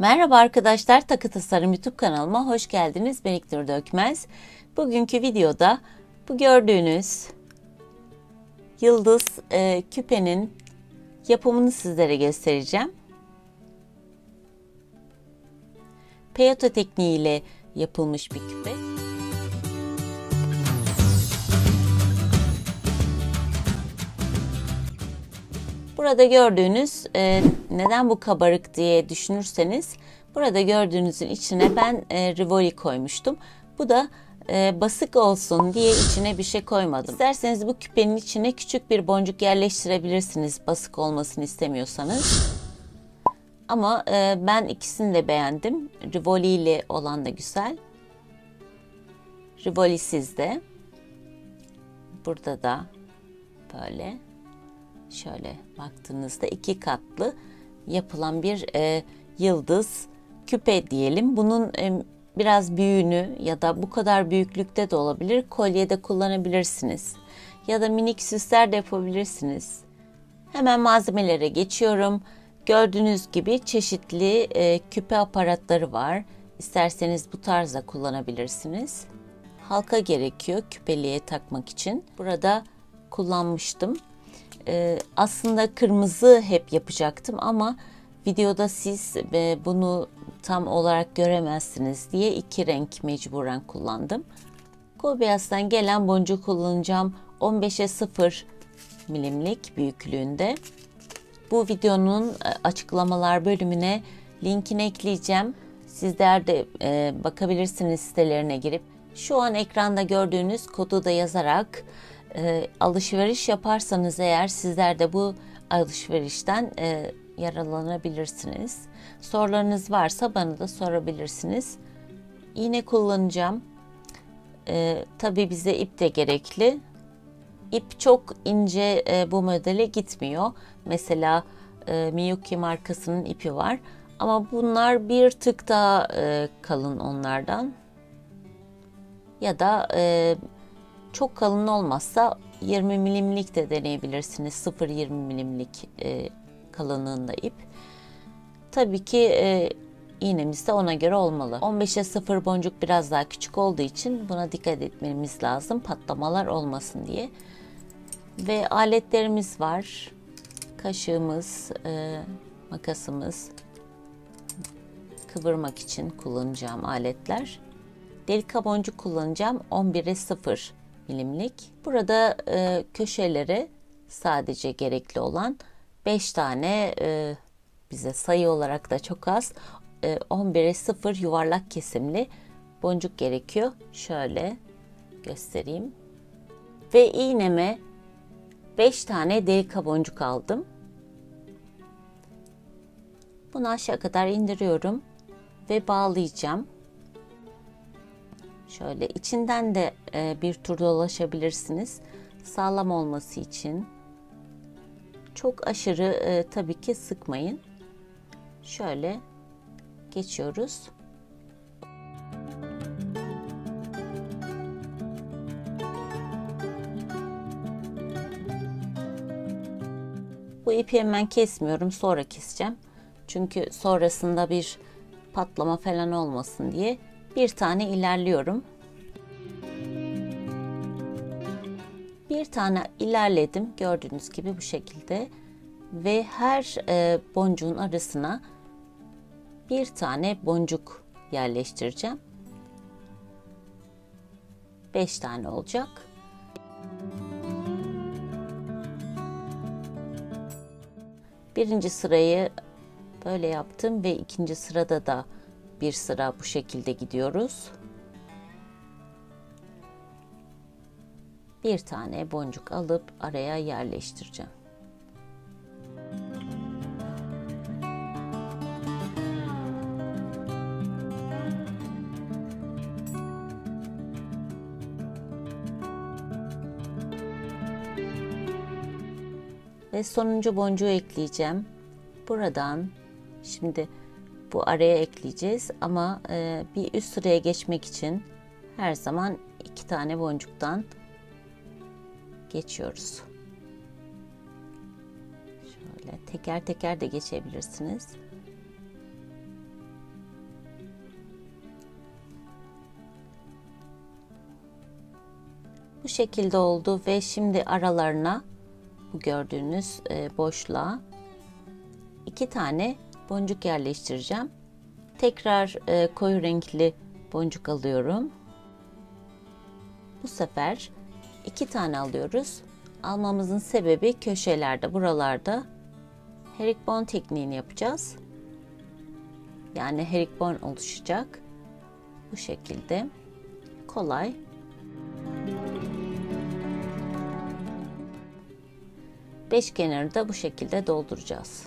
Merhaba arkadaşlar, Takı Tasarım YouTube kanalıma hoş geldiniz. Ben İlknur Dökmez. Bugünkü videoda bu gördüğünüz yıldız küpenin yapımını sizlere göstereceğim. Peyote tekniğiyle yapılmış bir küpe. Burada gördüğünüz neden bu kabarık diye düşünürseniz burada gördüğünüzün içine ben Rivoli koymuştum. Bu da basık olsun diye içine bir şey koymadım. İsterseniz bu küpenin içine küçük bir boncuk yerleştirebilirsiniz basık olmasını istemiyorsanız. Ama ben ikisini de beğendim. Rivoli ile olan da güzel. Rivolisiz de. Burada da böyle. Şöyle baktığınızda iki katlı yapılan bir yıldız küpe diyelim. Bunun biraz büyüğünü ya da bu kadar büyüklükte de olabilir. Kolyede kullanabilirsiniz. Ya da minik süsler de yapabilirsiniz. Hemen malzemelere geçiyorum. Gördüğünüz gibi çeşitli küpe aparatları var. İsterseniz bu tarzda kullanabilirsiniz. Halka gerekiyor küpeliğe takmak için. Burada kullanmıştım. Aslında kırmızı hep yapacaktım ama videoda siz bunu tam olarak göremezsiniz diye iki renk mecburen kullandım. Kobias'tan gelen boncuk kullanacağım. 15'e 0 milimlik büyüklüğünde. Bu videonun açıklamalar bölümüne linkini ekleyeceğim. Sizler de bakabilirsiniz sitelerine girip. Şu an ekranda gördüğünüz kodu da yazarak alışveriş yaparsanız eğer sizler de bu alışverişten yararlanabilirsiniz. Sorularınız varsa bana da sorabilirsiniz. İğne kullanacağım. Tabii bize ip de gerekli. İp çok ince bu modele gitmiyor. Mesela Miyuki markasının ipi var. Ama bunlar bir tık daha kalın onlardan. Ya da çok kalın olmazsa 20 milimlik de deneyebilirsiniz. 0,20 milimlik kalınlığında ip. Tabii ki iğnemiz de ona göre olmalı. 15'e 0 boncuk biraz daha küçük olduğu için buna dikkat etmemiz lazım. Patlamalar olmasın diye. Ve aletlerimiz var. Kaşığımız, makasımız, kıvırmak için kullanacağım aletler. Delika boncuk kullanacağım. 11'e 0 milimlik. Burada köşelere sadece gerekli olan 5 tane bize sayı olarak da çok az 11'e 0 yuvarlak kesimli boncuk gerekiyor. Şöyle göstereyim. Ve iğneme 5 tane delika boncuk aldım. Bunu aşağı kadar indiriyorum ve bağlayacağım. Şöyle içinden de bir tur dolaşabilirsiniz. Sağlam olması için. Çok aşırı tabii ki sıkmayın. Şöyle geçiyoruz. Bu ipi hemen kesmiyorum. Sonra keseceğim. Çünkü sonrasında bir patlama falan olmasın diye bir tane ilerliyorum. Bir tane ilerledim. Gördüğünüz gibi bu şekilde. Ve her boncuğun arasına bir tane boncuk yerleştireceğim. 5 tane olacak. Birinci sırayı böyle yaptım ve ikinci sırada da bir sıra bu şekilde gidiyoruz. Bir tane boncuk alıp araya yerleştireceğim. Ve sonuncu boncuğu ekleyeceğim. Buradan şimdi bu araya ekleyeceğiz ama bir üst sıraya geçmek için her zaman 2 tane boncuktan geçiyoruz. Şöyle teker teker de geçebilirsiniz. Bu şekilde oldu ve şimdi aralarına bu gördüğünüz boşluğa 2 tane boncuk yerleştireceğim. Tekrar koyu renkli boncuk alıyorum. Bu sefer 2 tane alıyoruz. Almamızın sebebi köşelerde, buralarda herringbone tekniğini yapacağız. Yani herringbone oluşacak. Bu şekilde kolay. Beş kenarı da bu şekilde dolduracağız.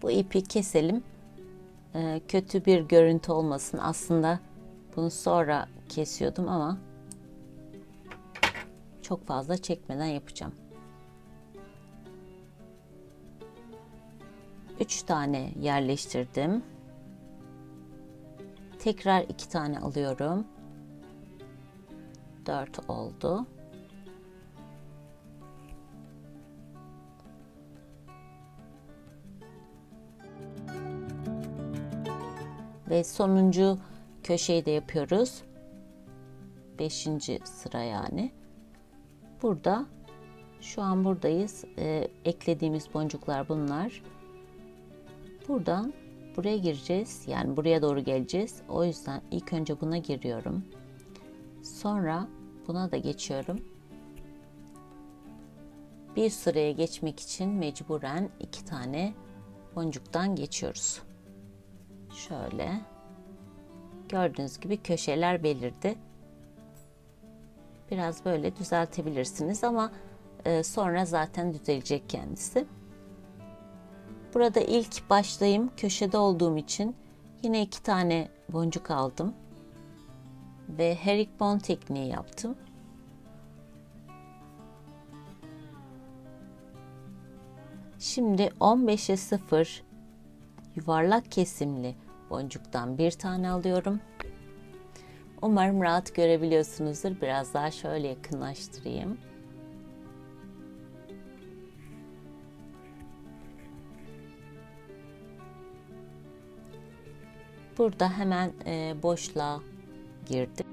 Bu ipi keselim. Kötü bir görüntü olmasın. Aslında bunu sonra kesiyordum ama çok fazla çekmeden yapacağım. 3 tane yerleştirdim. Tekrar 2 tane alıyorum. 4 oldu. Ve sonuncu köşeyi de yapıyoruz. 5. sıra yani. Burada şu an buradayız. Eklediğimiz boncuklar bunlar. Buradan buraya gireceğiz. Yani buraya doğru geleceğiz. O yüzden ilk önce buna giriyorum. Sonra buna da geçiyorum. Bir sıraya geçmek için mecburen 2 tane boncuktan geçiyoruz. Şöyle. Gördüğünüz gibi köşeler belirdi. Biraz böyle düzeltebilirsiniz ama sonra zaten düzelecek kendisi. Burada ilk başlayayım. Köşede olduğum için yine 2 tane boncuk aldım. Ve herringbone tekniği yaptım. Şimdi 15'e 0 yuvarlak kesimli boncuktan bir tane alıyorum. Umarım rahat görebiliyorsunuzdur. Biraz daha şöyle yakınlaştırayım. Burada hemen boşluğa girdim.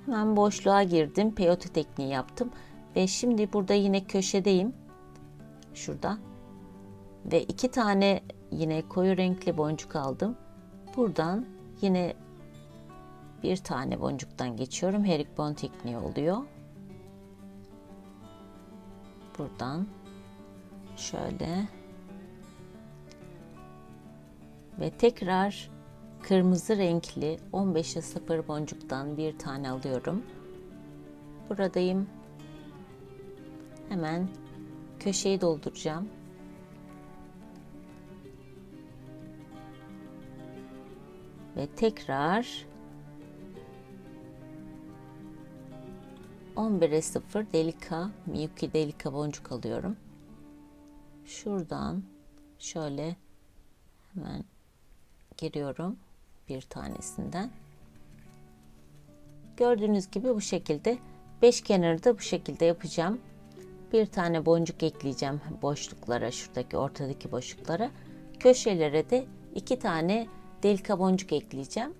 Hemen boşluğa girdim. Peyote tekniği yaptım. Ve şimdi burada yine köşedeyim. Şurada. Ve 2 tane yine koyu renkli boncuk aldım. Buradan yine bir tane boncuktan geçiyorum. Herringbone tekniği oluyor. Buradan şöyle ve tekrar kırmızı renkli 15'e 0 boncuktan bir tane alıyorum. Buradayım. Hemen köşeyi dolduracağım. Ve tekrar 11'e 0 delika, Miyuki delika boncuk alıyorum. Şuradan şöyle hemen giriyorum bir tanesinden. Gördüğünüz gibi bu şekilde 5 kenarı da bu şekilde yapacağım. Bir tane boncuk ekleyeceğim boşluklara, şuradaki ortadaki boşluklara. Köşelere de 2 tane delika boncuk ekleyeceğim.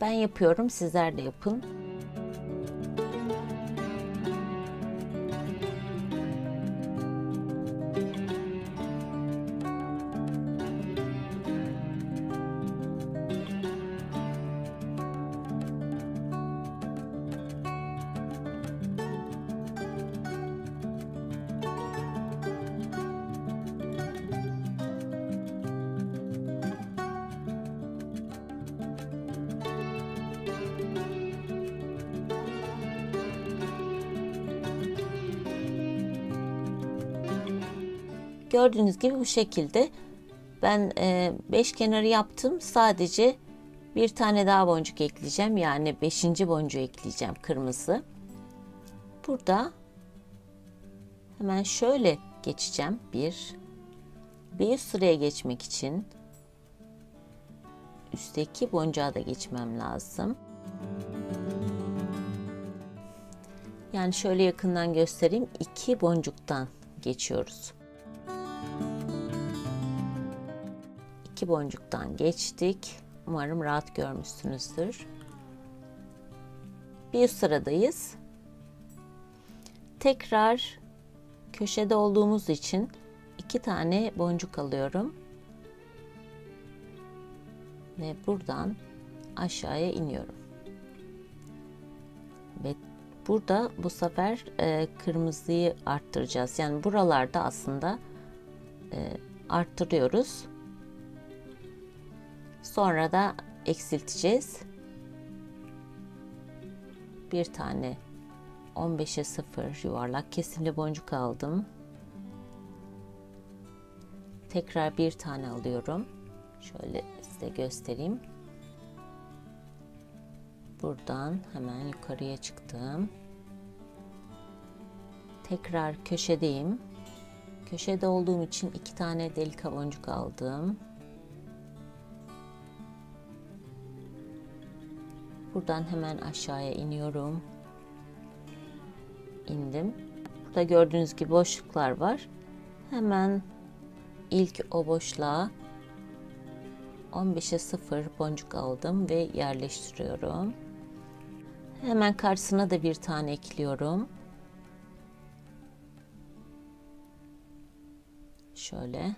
Ben yapıyorum, sizler de yapın. Gördüğünüz gibi bu şekilde ben 5 kenarı yaptım. Sadece bir tane daha boncuk ekleyeceğim. Yani 5. boncuğu ekleyeceğim, kırmızı. Burada hemen şöyle geçeceğim. 1, Bir üst sıraya geçmek için üstteki boncuğa da geçmem lazım. Yani şöyle yakından göstereyim. 2 boncuktan geçiyoruz. 2 boncuktan geçtik. Umarım rahat görmüşsünüzdür. Bir üst sıradayız. Tekrar köşede olduğumuz için 2 tane boncuk alıyorum. Ve buradan aşağıya iniyorum. Ve burada bu sefer kırmızıyı arttıracağız. Yani buralarda aslında arttırıyoruz. Sonra da eksilteceğiz. Bir tane 15'e 0 yuvarlak kesimli boncuk aldım. Tekrar bir tane alıyorum. Şöyle size göstereyim. Buradan hemen yukarıya çıktım. Tekrar köşedeyim. Köşede olduğum için 2 tane delika boncuk aldım. Buradan hemen aşağıya iniyorum. İndim. Burada gördüğünüz gibi boşluklar var. Hemen ilk o boşluğa 15'e 0 boncuk aldım ve yerleştiriyorum. Hemen karşısına da bir tane ekliyorum. Şöyle.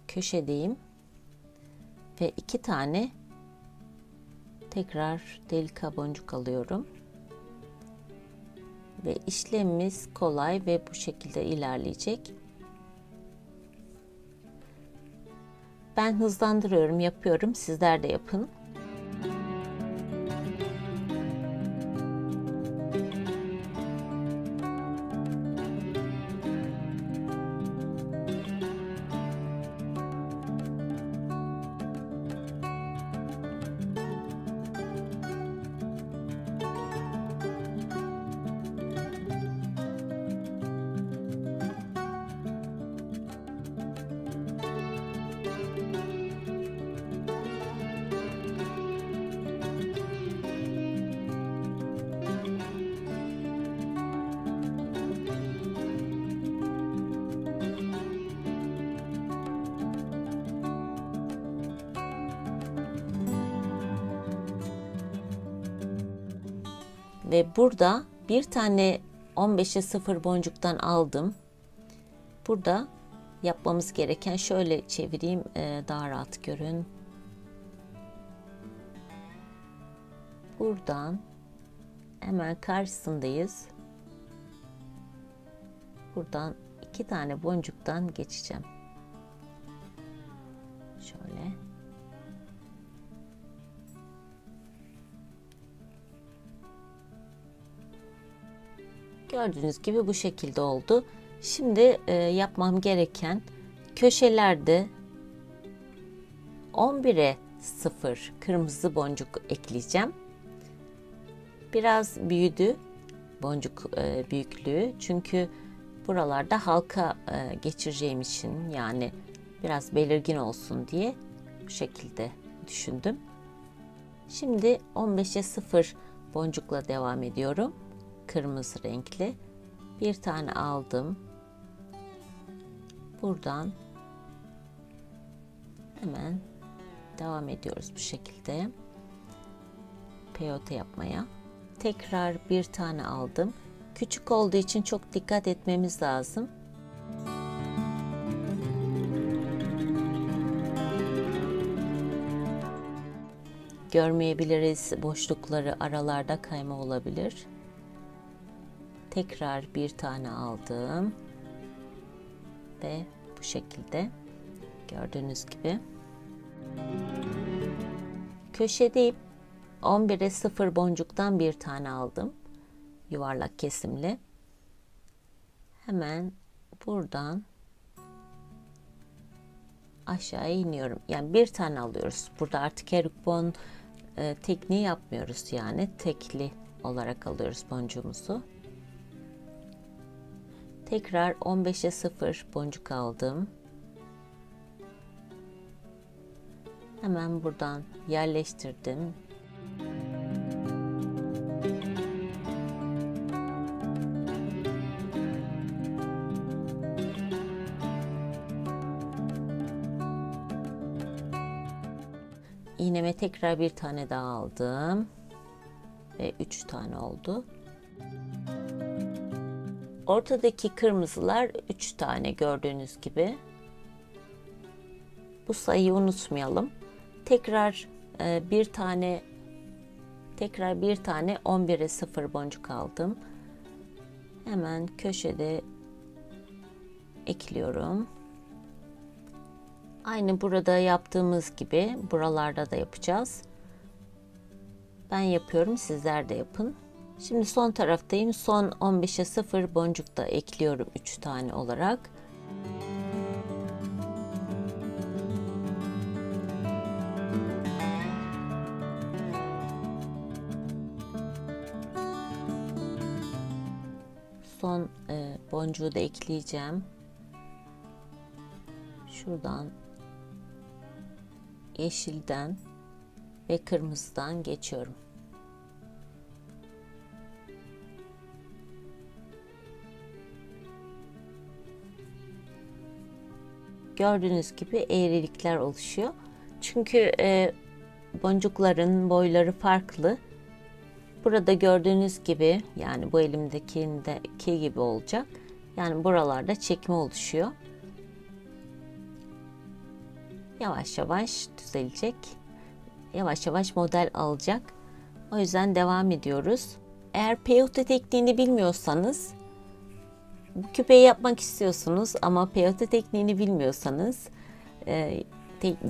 Köşedeyim. Ve 2 tane tekrar delika boncuk alıyorum. Ve işlemimiz kolay ve bu şekilde ilerleyecek. Ben hızlandırıyorum, yapıyorum. Sizler de yapın. Ve burada bir tane 15'e 0 boncuktan aldım. Burada yapmamız gereken, şöyle çevireyim daha rahat görün. Buradan hemen karşısındayız. Buradan 2 tane boncuktan geçeceğim. Şöyle. Gördüğünüz gibi bu şekilde oldu. Şimdi yapmam gereken, köşelerde 11'e 0 kırmızı boncuk ekleyeceğim. Biraz büyüdü boncuk büyüklüğü. Çünkü buralarda halka geçireceğim için, yani biraz belirgin olsun diye bu şekilde düşündüm. Şimdi 15'e 0 boncukla devam ediyorum. Kırmızı renkli. Bir tane aldım. Buradan hemen devam ediyoruz bu şekilde. Peyote yapmaya. Tekrar bir tane aldım. Küçük olduğu için çok dikkat etmemiz lazım. Görmeyebiliriz. Boşlukları, aralarda kayma olabilir. Tekrar bir tane aldım. Ve bu şekilde gördüğünüz gibi. Köşedeyim. 11'e 0 boncuktan bir tane aldım. Yuvarlak kesimli. Hemen buradan aşağıya iniyorum. Yani bir tane alıyoruz. Burada artık herikbon tekniği yapmıyoruz. Yani tekli olarak alıyoruz boncuğumuzu. Tekrar 15'e 0 boncuk aldım. Hemen buradan yerleştirdim. İğneme tekrar bir tane daha aldım ve 3 tane oldu. Ortadaki kırmızılar 3 tane gördüğünüz gibi. Bu sayıyı unutmayalım. Tekrar bir tane 11'e 0 boncuk aldım. Hemen köşede ekliyorum. Aynı burada yaptığımız gibi buralarda da yapacağız. Ben yapıyorum, sizler de yapın. Şimdi son taraftayım. Son 15'e 0 boncuk da ekliyorum 3 tane olarak. Son boncuğu da ekleyeceğim. Şuradan yeşilden ve kırmızıdan geçiyorum. Gördüğünüz gibi eğrilikler oluşuyor. Çünkü boncukların boyları farklı. Burada gördüğünüz gibi, yani bu elimdeki gibi olacak. Yani buralarda çekme oluşuyor. Yavaş yavaş düzelecek. Yavaş yavaş model alacak. O yüzden devam ediyoruz. Eğer peyote tekniğini bilmiyorsanız, bu küpeyi yapmak istiyorsunuz ama peyote tekniğini bilmiyorsanız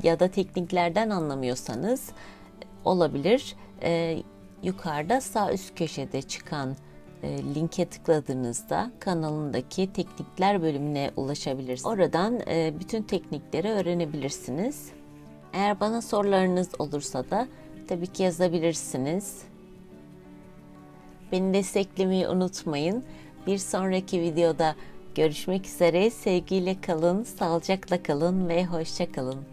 ya da tekniklerden anlamıyorsanız olabilir. Yukarıda sağ üst köşede çıkan linke tıkladığınızda kanalındaki teknikler bölümüne ulaşabilirsiniz. Oradan bütün teknikleri öğrenebilirsiniz. Eğer bana sorularınız olursa da tabii ki yazabilirsiniz. Beni desteklemeyi unutmayın. Bir sonraki videoda görüşmek üzere. Sevgiyle kalın, sağlıcakla kalın ve hoşça kalın.